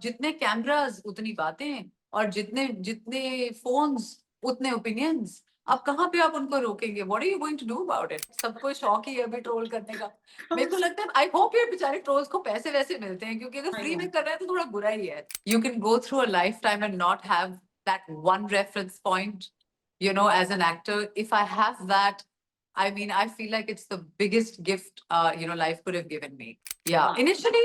जितने कैमरास उतनी बातें और जितने जितने फोन्स उतने ओपिनियंस. अब कहाँ पे आप उनको रोकेंगे? What are you going to do about it? सबको शौक ही है अभी ट्रोल करने का. मेरे को लगता है आई होप ये बेचारे ट्रोल्स को पैसे वैसे मिलते हैं, क्योंकि अगर फ्री में कर रहे हैं तो थोड़ा बुरा ही है. You can go through a lifetime and not have that one reference point, you know, as an actor. If I have that, I mean, I feel like it's the biggest gift, you know, life could have given me. Yeah. Initially,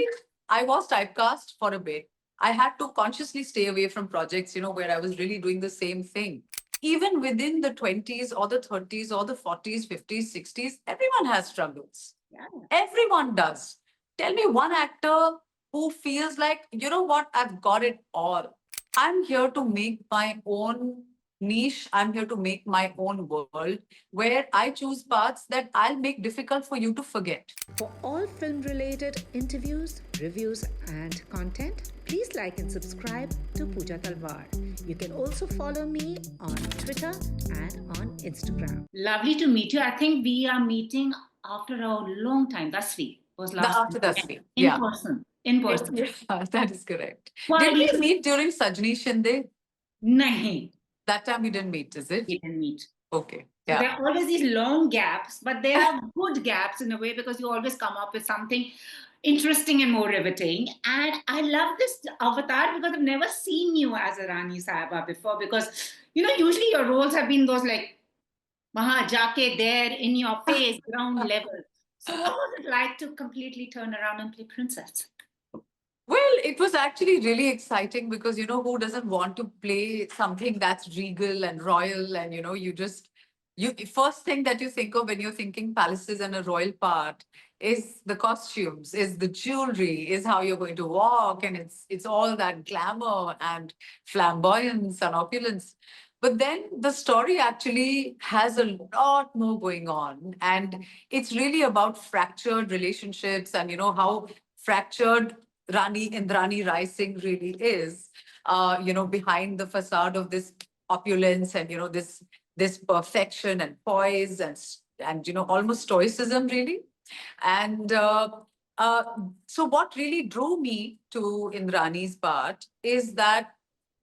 I was typecast for a bit. I had to consciously stay away from projects, you know, where I was really doing the same thing. Even within the 20s or the 30s or the 40s, 50s, 60s, everyone has struggles. Yeah. Everyone does. Tell me one actor who feels like, you know what, I've got it all. I'm here to make my own niche. I'm here to make my own world where I choose paths that I'll make difficult for you to forget. For all film-related interviews, reviews, and content, please like and subscribe to Pooja Talwar. You can also follow me on Twitter and on Instagram. Lovely to meet you. I think we are meeting after a long time. Dasvi was last After Dasvi, in yeah. person. In person. Yeah, that is correct. Well, did we meet during Sajni Shinde? Nahi. That time we didn't meet, is it? We didn't meet. Okay. So yeah. there are always these long gaps, but they are good gaps in a way because you always come up with something interesting and more riveting. And I love this avatar because I've never seen you as a Rani Sahaba before, because, you know, usually your roles have been those like, Maha Jake there in your face, ground level. So what was it like to completely turn around and play princess? Well, it was actually really exciting because, you know, who doesn't want to play something that's regal and royal? And, you know, you first thing that you think of when you're thinking palaces and a royal part is the costumes, is the jewelry, is how you're going to walk. And it's all that glamour and flamboyance and opulence. But then the story actually has a lot more going on. And it's really about fractured relationships and, you know, how fractured Rani Indrani Rai Singh really is, you know, behind the facade of this opulence and, you know, this perfection and poise and you know, almost stoicism, really. And so what really drew me to Indrani's part is that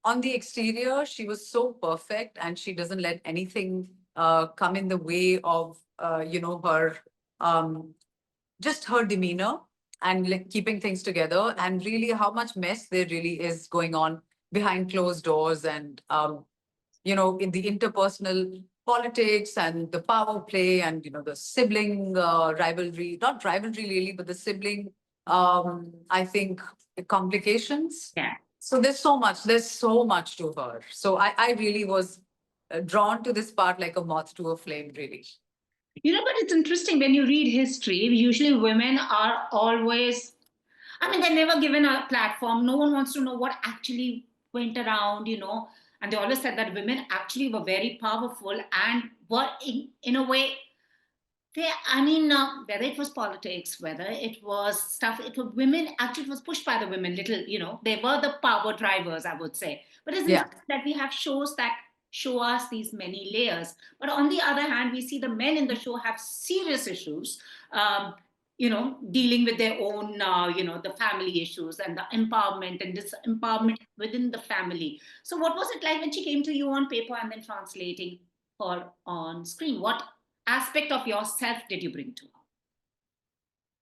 on the exterior, she was so perfect and she doesn't let anything come in the way of, you know, her, just her demeanor and like keeping things together, and really how much mess there really is going on behind closed doors and, you know, in the interpersonal politics and the power play and, you know, the sibling rivalry, not rivalry really, but the sibling, I think, complications. Yeah. So there's so much to her. So I really was drawn to this part like a moth to a flame, really. You know, but it's interesting when you read history, usually women are always, I mean, they're never given a platform. No one wants to know what actually went around, you know. And they always said that women actually were very powerful and were, in a way, I mean, whether it was politics, whether it was stuff, it was women, actually it was pushed by the women, little, you know, they were the power drivers, I would say. But it's interesting that we have shows that show us these many layers. But on the other hand, we see the men in the show have serious issues, you know, dealing with their own, you know, the family issues and the empowerment and disempowerment within the family. So what was it like when she came to you on paper and then translating her on screen? What aspect of yourself did you bring to her?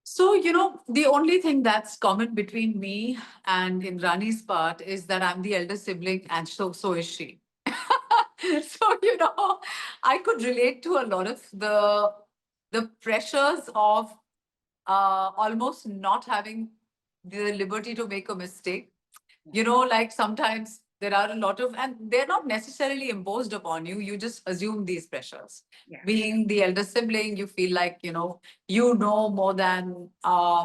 So, you know, the only thing that's common between me and Indrani's part is that I'm the elder sibling and so is she. So, you know, I could relate to a lot of the pressures of almost not having the liberty to make a mistake. You know, like sometimes there are a lot of, and they're not necessarily imposed upon you. You just assume these pressures. Yeah. Being the elder sibling, you feel like, you know more than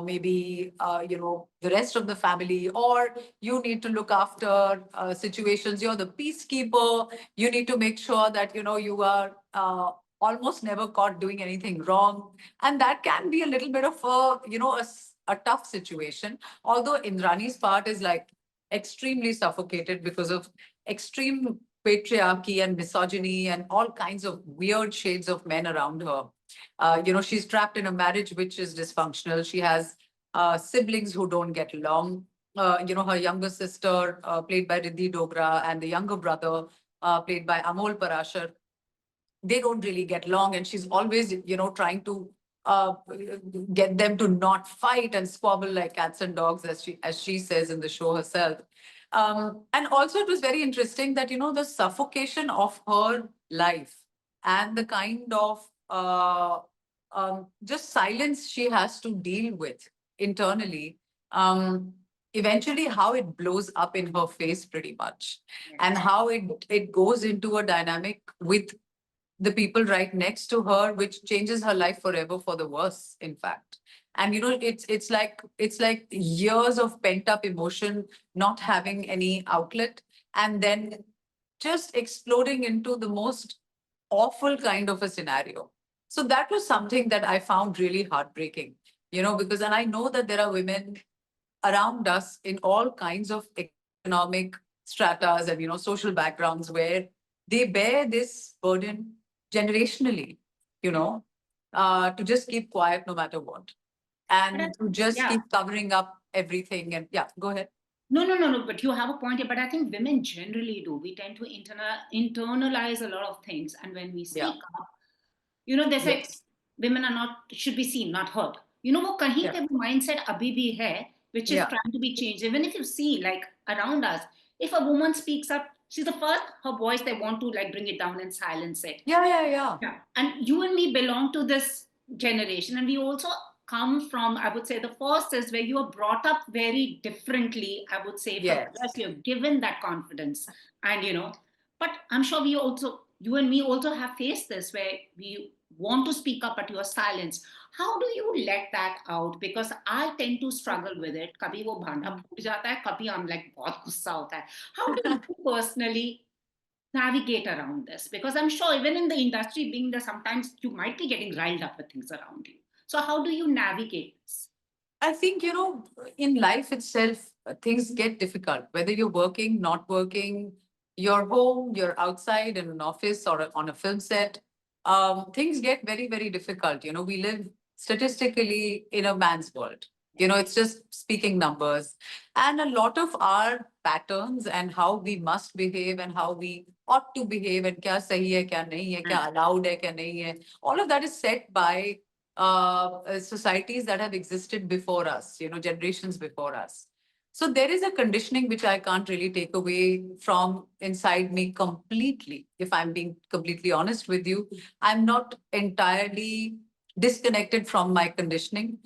maybe, you know, the rest of the family, or you need to look after situations. You're the peacekeeper. You need to make sure that, you know, you are almost never caught doing anything wrong. And that can be a little bit of a, you know, a tough situation. Although Indrani's part is like, extremely suffocated because of extreme patriarchy and misogyny and all kinds of weird shades of men around her. You know, she's trapped in a marriage which is dysfunctional. She has siblings who don't get along. her younger sister, played by Riddhi Dogra, and the younger brother, played by Amol Parashar, they don't really get along, and she's always, trying to uh, get them to not fight and squabble like cats and dogs, as she says in the show herself. And also, it was very interesting that the suffocation of her life and the kind of just silence she has to deal with internally. Eventually, how it blows up in her face, pretty much, and how it goes into a dynamic with the people right next to her, which changes her life forever for the worse, in fact. And it's like years of pent up emotion not having any outlet, and then just exploding into the most awful kind of a scenario. So that was something that I found really heartbreaking, because, and I know that there are women around us in all kinds of economic stratas and social backgrounds where they bear this burden generationally, you know, to just keep quiet no matter what, But and to just yeah, keep covering up everything. And yeah, go ahead. no, no, no, no. But you have a point here. But I think women generally do. We tend to internalize a lot of things, and when we Yeah. speak up, they say Yes. women are not should be seen, not heard. वो कहीं Yeah. पे वो mindset अभी भी है, which is Yeah. trying to be changed. Even if you see like around us, if a woman speaks up, she's the first her voice they want to like bring it down and silence it. Yeah. Yeah. Yeah. Yeah. And you and me belong to this generation, and we also come from, I would say, the first is where you are brought up very differently, I would say, from Yes. us, you're given that confidence. And, but I'm sure you and me also have faced this where we want to speak up, but you are silenced. How do you let that out? Because I tend to struggle with it. कभी वो भांडा फूट जाता है, कभी I'm like बहुत गुस्सा होता है. How do you personally navigate around this? Because I'm sure even in the industry, being there, sometimes you might be getting riled up with things around you. So how do you navigate this? I think, in life itself, things get difficult, whether you're working, not working, you're home, you're outside in an office or on a film set. Things get very, very difficult. We live statistically in a man's world. It's just speaking numbers. And a lot of our patterns and how we must behave and how we ought to behave and kya sahi hai, kya nahi hai, kya allowed hai, kya nahi hai, all of that is set by societies that have existed before us, generations before us. So there is a conditioning which I can't really take away from inside me completely. If I'm being completely honest with you, I'm not entirely disconnected from my conditioning.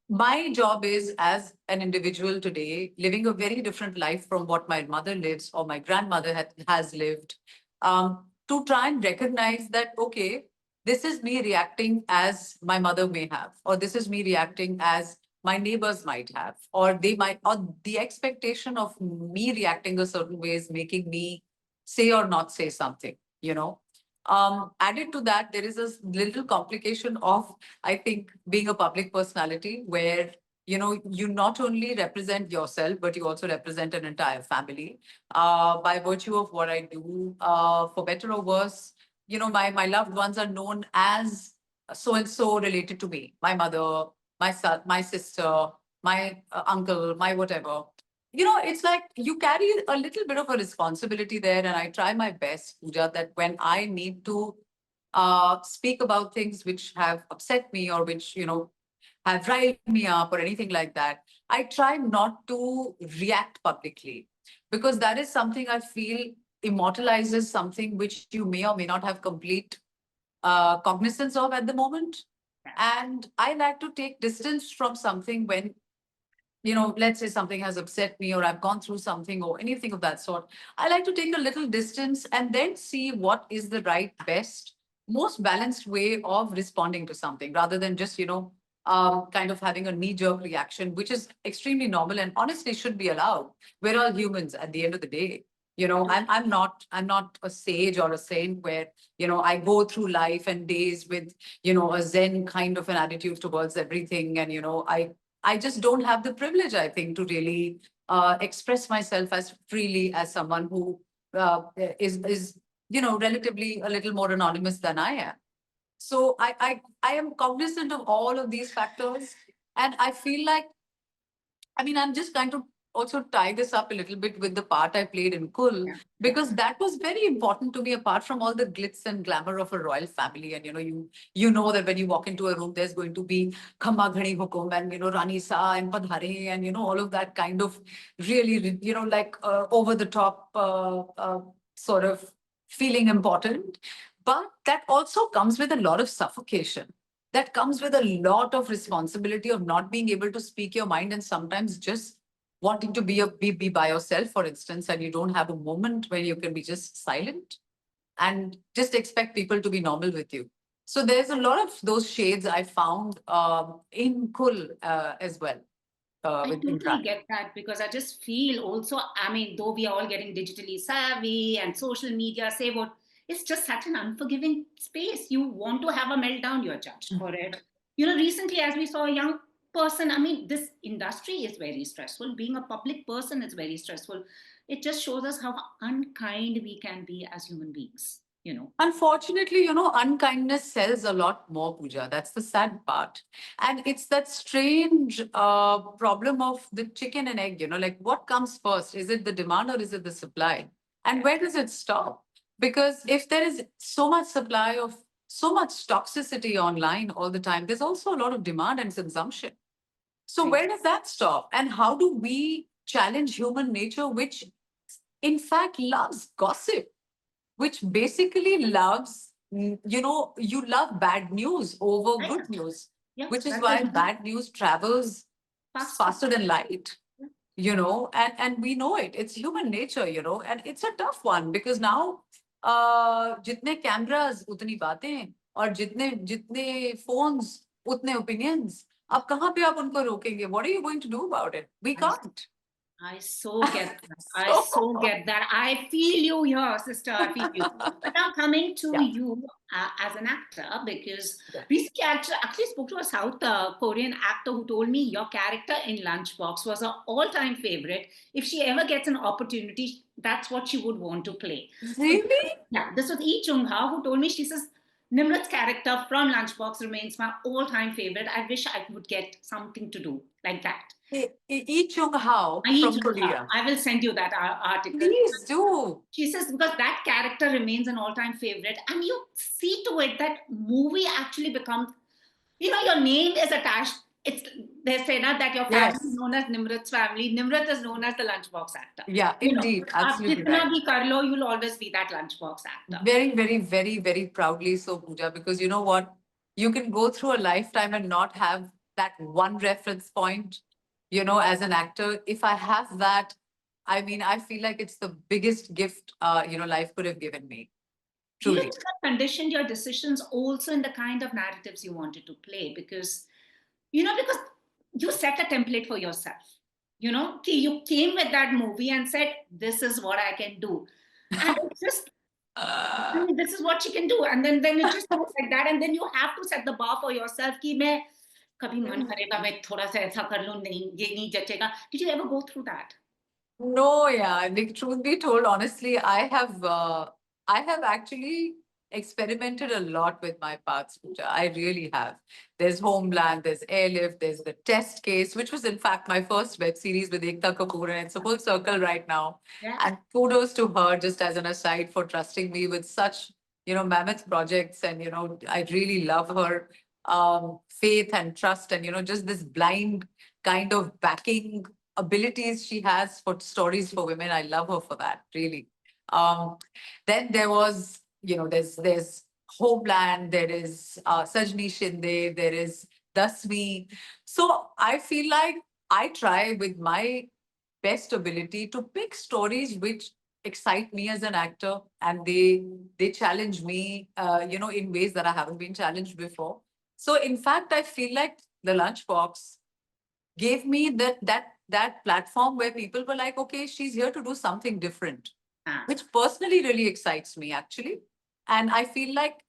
My job is, as an individual today, living a very different life from what my mother lives or my grandmother has lived, to try and recognize that, okay, this is me reacting as my mother may have, or this is me reacting as my neighbors might have, or they might, or the expectation of me reacting a certain way is making me say or not say something. Added to that, there is a little complication of, I think, being a public personality where, you not only represent yourself, but you also represent an entire family. By virtue of what I do, for better or worse, my loved ones are known as so and so related to me, my mother, my son, my sister, my uncle, my whatever. It's like you carry a little bit of a responsibility there. And I try my best, Pooja, that when I need to speak about things which have upset me or which, have riled me up or anything like that, I try not to react publicly, because that is something I feel immortalizes something which you may or may not have complete cognizance of at the moment. And I like to take distance from something when, let's say something has upset me or I've gone through something or anything of that sort. I like to take a little distance and then see what is the right, best, most balanced way of responding to something, rather than just, kind of having a knee jerk reaction, which is extremely normal and honestly should be allowed. We're all humans at the end of the day. I'm not a sage or a saint where, I go through life and days with, a Zen kind of an attitude towards everything. And, I just don't have the privilege, I think, to really express myself as freely as someone who is relatively a little more anonymous than I am. So I am cognizant of all of these factors, and I feel like I mean, I'm just trying to also tie this up a little bit with the part I played in Kull, Yeah. because that was very important to me, apart from all the glitz and glamour of a royal family. And you know that when you walk into a room, there's going to be Khamma Ghani Hukum and Rani Sa and Padhare and all of that kind of really like over the top sort of feeling important. But that also comes with a lot of suffocation, that comes with a lot of responsibility of not being able to speak your mind, and sometimes just wanting to be by yourself, for instance, and you don't have a moment where you can be just silent and just expect people to be normal with you. So there's a lot of those shades I found in Kul as well I with totally Nimrat. get that because I just feel also, I mean, though we are all getting digitally savvy and social media, say what, it's just such an unforgiving space. You want to have a meltdown, you're judged for it. Recently, as we saw a young person, I mean, this industry is very stressful. Being a public person is very stressful. It just shows us how unkind we can be as human beings. Unfortunately, unkindness sells a lot more, Pooja. That's the sad part. And it's that strange problem of the chicken and egg, like what comes first? Is it the demand or is it the supply? And where does it stop? Because if there is so much supply of so much toxicity online all the time, there's also a lot of demand and consumption. So Right. where does that stop? And how do we challenge human nature, which in fact loves gossip? Which basically loves, you love bad news over Right. good news, Yeah, which is that's the why reason. bad news travels Faster. faster than light, Yeah. and we know it. It's human nature, and it's a tough one because now, jitne cameras, utni baateं, और जितने phones, utne opinions. अब कहाँ पे आप उनको रोकेंगे? What are you going to do about it? We I can't. I so get that. I So, so get that. I feel you here, sister. I feel you. But now coming to yeah. you as an actor, because Yeah. recently I actually spoke to a South Korean actor who told me your character in Lunchbox was her all-time favorite. If she ever gets an opportunity, that's what she would want to play. So Really? yeah, this was Lee Chung Ha who told me. She says Nimrat's character from Lunchbox remains my all-time favorite. I wish I would get something to do like that. Lee Chung Hao Lee from Chung Ha. Korea. I will send you that article. Please do. She says because that character remains an all-time favorite, and you see to it that movie actually becomes, your name is attached. It's they say now that your family is Yes. known as Nimrat's family. Nimrat is known as the Lunchbox actor. Yeah, indeed. Aap Absolutely jitna right. bhi kar lo, you'll always be that Lunchbox actor. Very, very, very, very proudly so, Pooja, because you know what? You can go through a lifetime and not have that one reference point, as an actor. If I have that, I mean, I feel like it's the biggest gift, life could have given me, Do you truly. think that conditioned your decisions also in the kind of narratives you wanted to play? Because you set a template for yourself. You came with that movie and said, "This is what I can do," and it's just, I Uh, mean, this is what she can do, and then it just goes like that, and then you have to set the bar for yourself. कि मैं कभी मन करेगा मैं थोड़ा सा ऐसा कर लूं नहीं ये नहीं जचेगा. Did you ever go through that? No, yeah. Like, truth be told, honestly, I have actually experimented a lot with my paths, Pooja. I really have. There's Homeland, there's Airlift, there's the Test Case, which was in fact my first web series with Ekta Kapoor, and it's a full circle right now. Yeah. And kudos to her, just as an aside, for trusting me with such, mammoth projects. And, I really love her faith and trust, and, just this blind kind of backing abilities she has for stories for women. I love her for that, really. Um, then there was, there's Homeland, there is Sajni Shinde, there is Dasmi. So I feel like I try with my best ability to pick stories which excite me as an actor, and they challenge me, in ways that I haven't been challenged before. So in fact, I feel like the Lunchbox gave me that platform where people were like, okay, she's here to do something different, Ah. which personally really excites me, actually. And I feel like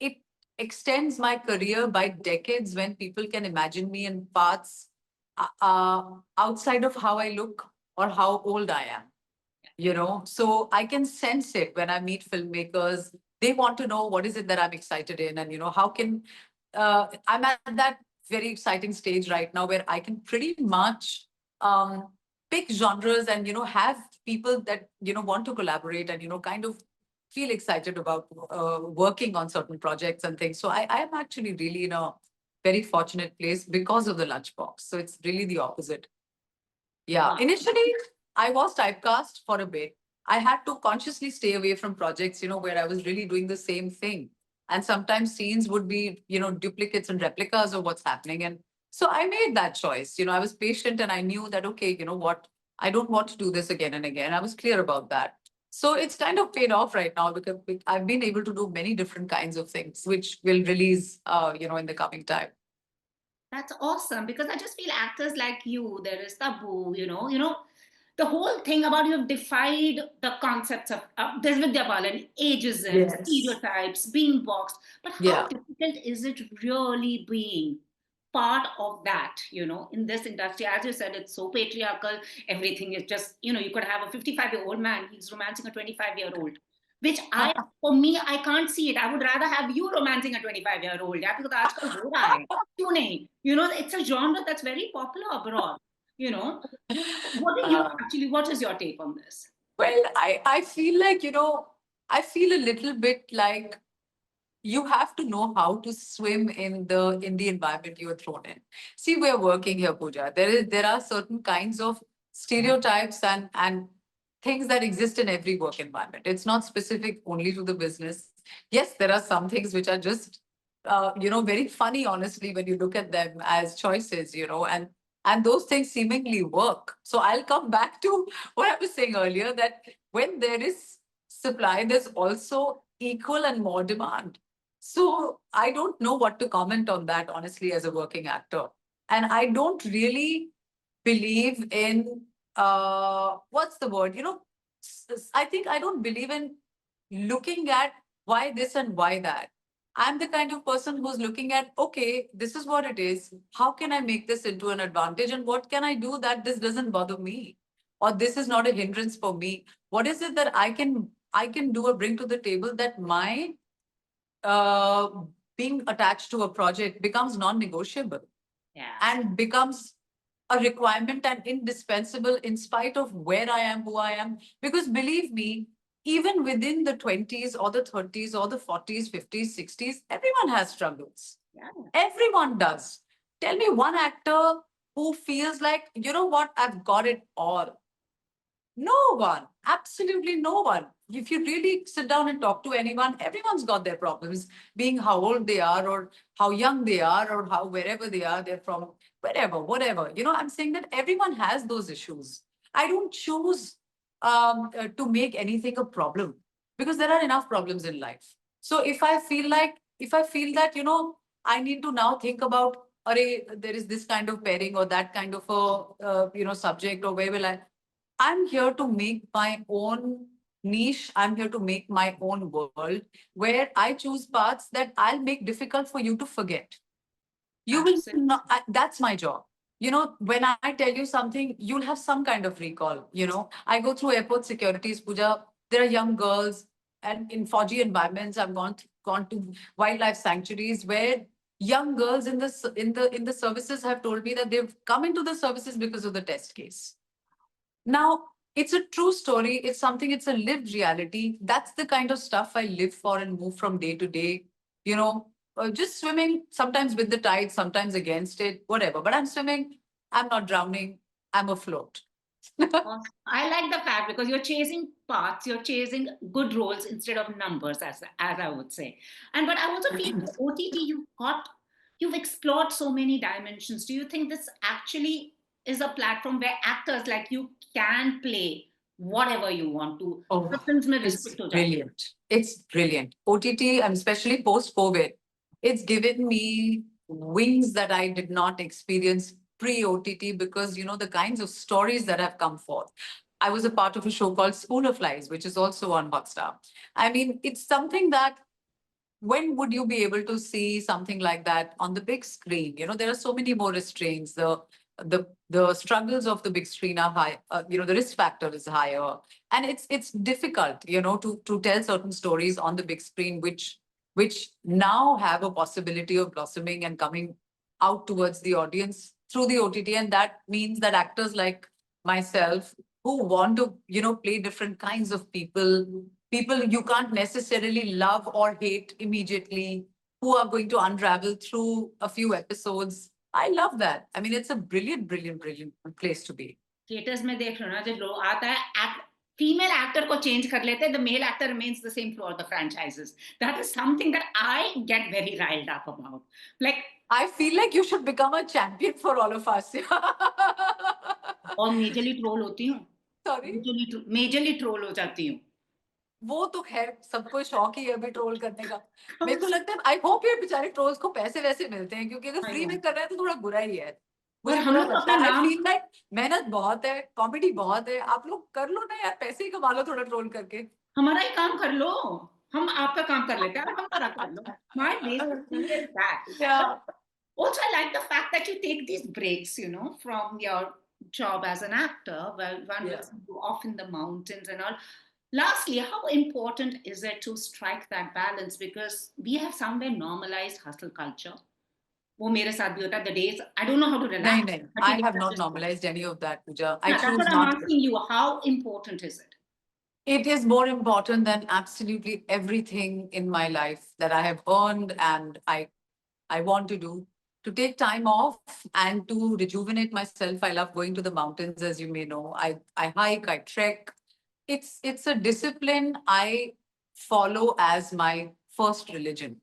it extends my career by decades when people can imagine me in paths outside of how I look or how old I am. So I can sense it when I meet filmmakers. They want to know what is it that I'm excited in, and how can I'm at that very exciting stage right now where I can pretty much pick genres and, have people that, want to collaborate and, kind of feel excited about working on certain projects and things. So I am actually really in a very fortunate place because of the Lunchbox. So it's really the opposite. Yeah. Wow. Initially, I was typecast for a bit. I had to consciously stay away from projects, where I was really doing the same thing. And sometimes scenes would be, duplicates and replicas of what's happening. And so I made that choice. I was patient and I knew that, okay, you know what? I don't want to do this again and again. I was clear about that. So it's kind of paid off right now because I've been able to do many different kinds of things, which will release, in the coming time. That's awesome because I just feel actors like you, there is taboo, the whole thing about you have defied the concepts of there's Vidya Balan, ageism, Yes. stereotypes, being boxed. But how Yeah. difficult is it really being part of that, in this industry? As you said, it's so patriarchal. Everything is just, you could have a 55-year-old man, he's romancing a 25-year-old, which for me, I can't see it. I would rather have you romancing a 25-year-old, yeah, because aajkal ho raha hai. Kyun nahi? It's a genre that's very popular abroad, you know. Uh, What is your take on this? Well, I feel like, I feel a little bit like you have to know how to swim in the environment you're thrown in. See, we're working here, Pooja. There are certain kinds of stereotypes and things that exist in every work environment. It's not specific only to the business. Yes, there are some things which are just very funny, honestly, when you look at them as choices, and those things seemingly work. So I'll come back to what I was saying earlier, that when there is supply, there's also equal and more demand. So I don't know what to comment on that, honestly, as a working actor. And I don't really believe in what's the word? I think I don't believe in looking at why this and why that. I'm the kind of person who's looking at, okay, this is what it is. How can I make this into an advantage? And what can I do that this doesn't bother me? Or this is not a hindrance for me? What is it that I can do or bring to the table that my uh, being attached to a project becomes non-negotiable Yeah. and becomes a requirement and indispensable in spite of where I am, who I am. Because believe me, even within the 20s or the 30s or the 40s, 50s, 60s, everyone has struggles. Yeah. Everyone does. Tell me one actor who feels like, you know what, I've got it all. No one, absolutely no one. If you really sit down and talk to anyone, everyone's got their problems, being how old they are, or how young they are, or how wherever they are, they're from, wherever, whatever. I'm saying that everyone has those issues. I don't choose to make anything a problem because there are enough problems in life. So if I feel that, I need to now think about, array, there is this kind of pairing or that kind of a, subject, or where will I? I'm here to make my own niche. I'm here to make my own world where I choose paths that I'll make difficult for you to forget. You will Absolutely. not, that's my job. When I tell you something, you'll have some kind of recall. I go through airport securities, Pooja. There are young girls, and in Fauji environments, I've gone to wildlife sanctuaries where young girls in the services have told me that they've come into the services because of the test case. Now, it's a true story. It's a lived reality. That's the kind of stuff I live for and move from day to day. Just swimming, sometimes with the tide, sometimes against it, whatever. But I'm swimming, I'm not drowning, I'm afloat. Awesome. I like the fact because you're chasing paths, you're chasing good roles instead of numbers, as I would say. And but I also feel with OTT, you've explored so many dimensions. Do you think this actually is a platform where actors like you can play whatever you want to? Oh, The films में it's restrict हो जाते हैं. brilliant. It's brilliant. OTT, and especially post COVID, it's given me wings that I did not experience pre OTT because, the kinds of stories that have come forth. I was a part of a show called School of Lies, which is also on Hotstar. I mean, it's something that when would you be able to see something like that on the big screen? There are so many more restraints. The struggles of the big screen are high. The risk factor is higher, and it's difficult, to tell certain stories on the big screen, which now have a possibility of blossoming and coming out towards the audience through the OTT, and that means that actors like myself who want to, play different kinds of people you can't necessarily love or hate immediately, who are going to unravel through a few episodes. I love that. I mean, it's a brilliant, brilliant, brilliant place to be. Theatres में देख रहे हो ना, जब लोग आता है female actor को चेंज कर लेते हैं, the male actor remains the same throughout the franchises. That is something that I get very riled up about. Like I feel like you should become a champion for all of us. और majorly troll होती हूँ. Sorry? Majorly troll हो जाती हूँ. वो तो खैर सबको शौक ही है अभी ट्रोल करने का. मेरे को लगता है आई होप ये बेचारे ट्रोल्स को पैसे वैसे मिलते हैं, क्योंकि अगर फ्री में कर रहे हैं तो थोड़ा बुरा ही है. मुझे बुरा लगता है. आई फील लाइक मेहनत बहुत है, कॉमेडी बहुत है, आप लोग कर लो ना यार, पैसे ही कमा लो थोड़ा ट्रोल करके. हमारा ही काम कर लो, हम आपका काम कर लेते हैं, हमारा कर लो. My basic thing is that. Yeah. Also, I like the fact that you take these breaks, from your job as an actor. Well, one will go off in the mountains and all. Lastly, how important is it to strike that balance? Because we have somewhere normalized hustle culture. वो मेरे साथ भी होता है. The days I don't know how to relax. नहीं, I have not normalized any of that, Pooja. I That's choose what not. I'm asking you. How important is it? It is more important than absolutely everything in my life that I have earned and I want to do. To take time off and to rejuvenate myself. I love going to the mountains, as you may know. I hike, I trek. It's a discipline I follow as my first religion.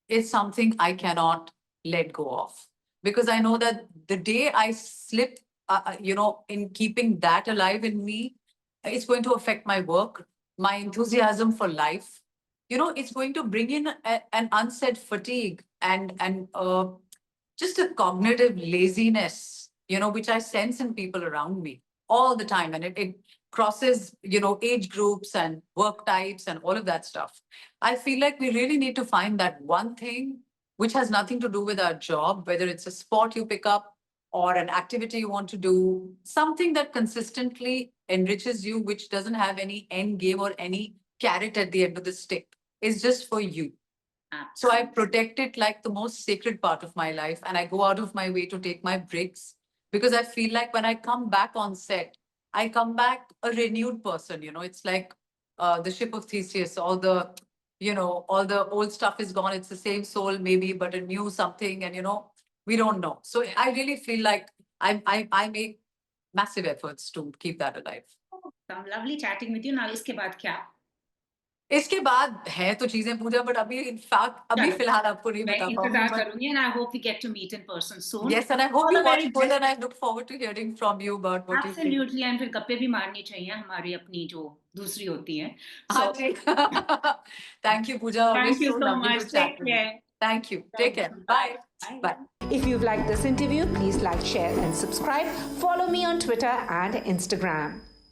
It's something I cannot let go of, because I know that the day I slip, in keeping that alive in me, it's going to affect my work, my enthusiasm for life. It's going to bring in an unsaid fatigue and just a cognitive laziness, which I sense in people around me all the time. And it crosses, age groups and work types and all of that stuff. I feel like we really need to find that one thing which has nothing to do with our job, whether it's a sport you pick up or an activity you want to do, something that consistently enriches you, which doesn't have any end game or any carrot at the end of the stick. It's just for you. So I protect it like the most sacred part of my life, and I go out of my way to take my breaks, because I feel like when I come back on set, I come back a renewed person. It's like the ship of Theseus. All the old stuff is gone. It's the same soul maybe, but a new something, and we don't know. So I really feel like I make massive efforts to keep that alive. Lovely chatting with you. Now, इसके बाद क्या? इसके बाद है तो चीजें पूजा, but अभी in fact अभी फिलहाल आपको नहीं बता पाऊंगी. मैं इंतजार करूंगी, and I hope we get to meet in person soon. Yes, and I hope you watch Kull, and I look forward to hearing from you about what you think. Absolutely, and फिर गप्पे भी मारनी चाहिए हमारी अपनी जो दूसरी होती हैं. हाँ जी. Thank you, Pooja. Thank you so much. Take care. Thank you. Take care. Bye. Bye. If you've liked this interview, please like, share, and subscribe. Follow me on Twitter and Instagram.